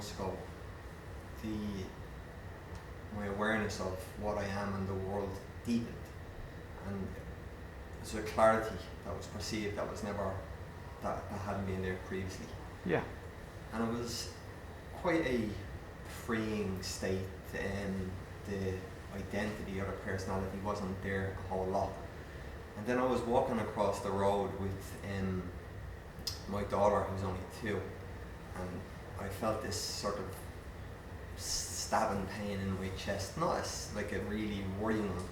months ago, my awareness of what I am in the world deepened, and there's a clarity that was perceived that was never, that hadn't been there previously. Yeah. And it was quite a freeing state, and the identity or the personality wasn't there a whole lot. And then I was walking across the road with my daughter, who's only 2, and I felt this sort of stabbing pain in my chest, not as like a really worrying one,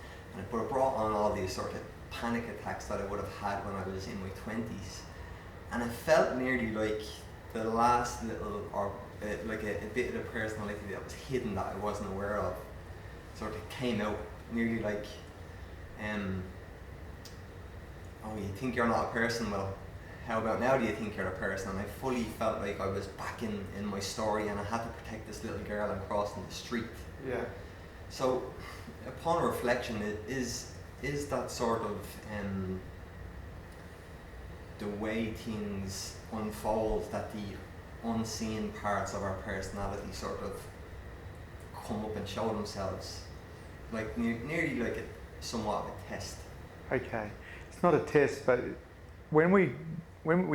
but it brought on all these sort of panic attacks that I would have had when I was in my 20s. And it felt nearly like the last little, or like a bit of the personality that was hidden that I wasn't aware of, sort of came out, nearly like, oh, you think you're not a person? Well, how about now do you think you're a person? And I fully felt like I was back in my story, and I had to protect this little girl and crossing the street. Yeah. So, upon reflection, it is that sort of the way things unfold, that the unseen parts of our personality sort of come up and show themselves, like nearly like somewhat of a test. Okay, it's not a test, but when we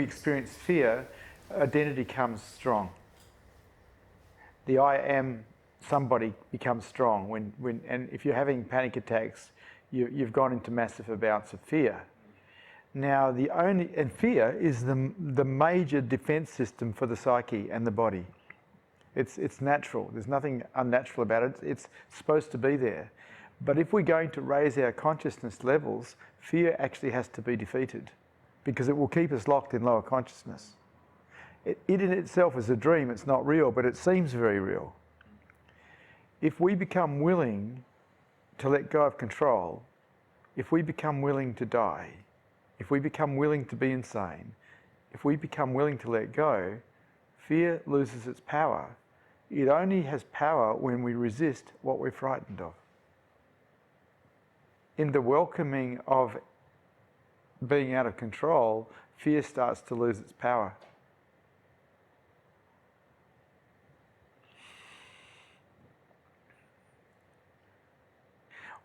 experience fear, identity comes strong. The I am somebody becomes strong and if you're having panic attacks, you've gone into massive bouts of fear. Now and fear is the major defense system for the psyche and the body. It's natural. There's nothing unnatural about it. It's supposed to be there. But if we're going to raise our consciousness levels, fear actually has to be defeated, because it will keep us locked in lower consciousness. It in itself is a dream. It's not real, but it seems very real. If we become willing to let go of control, if we become willing to die, if we become willing to be insane, if we become willing to let go, fear loses its power. It only has power when we resist what we're frightened of. In the welcoming of being out of control, fear starts to lose its power.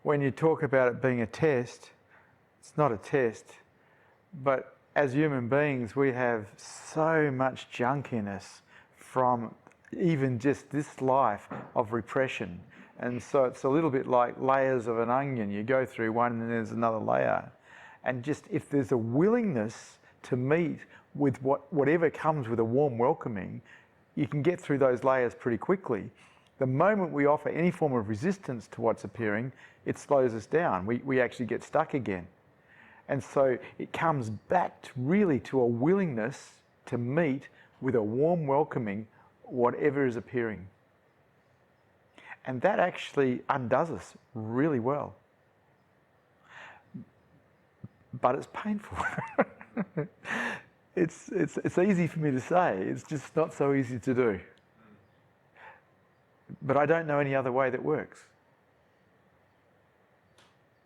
When you talk about it being a test, it's not a test, but as human beings, we have so much junk in us from even just this life of repression. And so it's a little bit like layers of an onion. You go through one and then there's another layer. And just if there's a willingness to meet with whatever comes with a warm welcoming, you can get through those layers pretty quickly. The moment we offer any form of resistance to what's appearing, it slows us down. We actually get stuck again. And so it comes back really to a willingness to meet with a warm welcoming whatever is appearing. And that actually undoes us really well. But it's painful. It's easy for me to say, it's just not so easy to do. But I don't know any other way that works.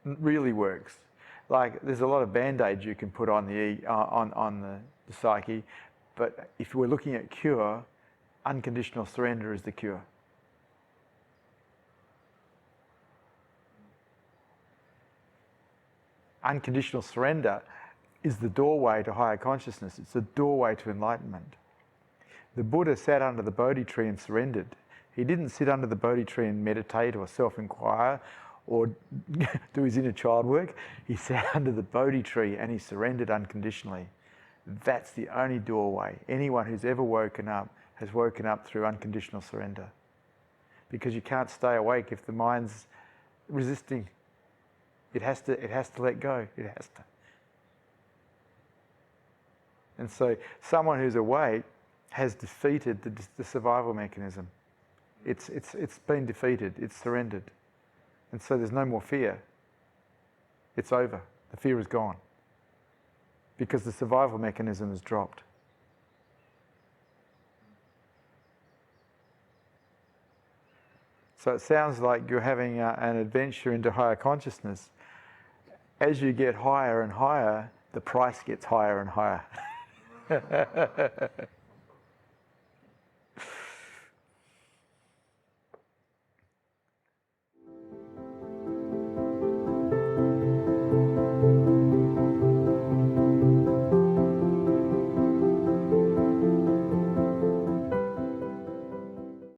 Really works. Like there's a lot of band-aids you can put on the psyche, but if we're looking at cure, unconditional surrender is the cure. Unconditional surrender is the doorway to higher consciousness. It's the doorway to enlightenment. The Buddha sat under the Bodhi tree and surrendered. He didn't sit under the Bodhi tree and meditate or self-inquire or do his inner child work. He sat under the Bodhi tree and he surrendered unconditionally. That's the only doorway. Anyone who's ever woken up has woken up through unconditional surrender. Because you can't stay awake if the mind's resisting. It has to let go. It has to. And so someone who's awake has defeated the survival mechanism. It's been defeated. It's surrendered. And so there's no more fear. It's over. The fear is gone. Because the survival mechanism has dropped. So it sounds like you're having an adventure into higher consciousness. As you get higher and higher, the price gets higher and higher.